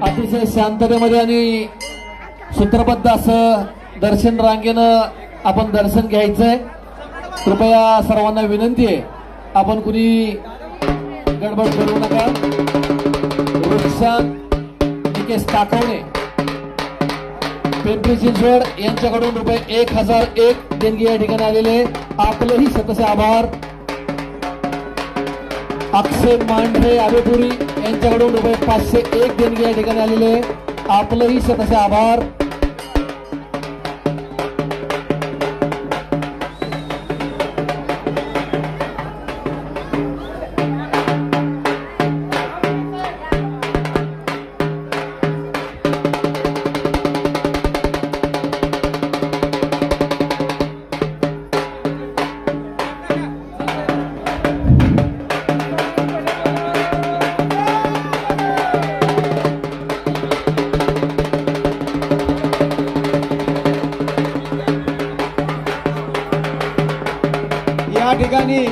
अतिशय शांततेमध्ये आणि सूत्रबद्ध असं दर्शन रांगेनं आपण दर्शन घ्यायचंय। कृपया सर्वांना विनंती आहे, आपण कुणी गडबड करू नका। निकेश ताकवणे पिंपरी चिंचवड यांच्याकडून ₹1001 देणगी या ठिकाणी आलेले, आपलेही शतशे आभार। अक्षय मांढरे आबेपुरी यांच्याकडून ₹501 देणगी या ठिकाणी आलेले, आपलेही शतशे आभार। या ठिकाणी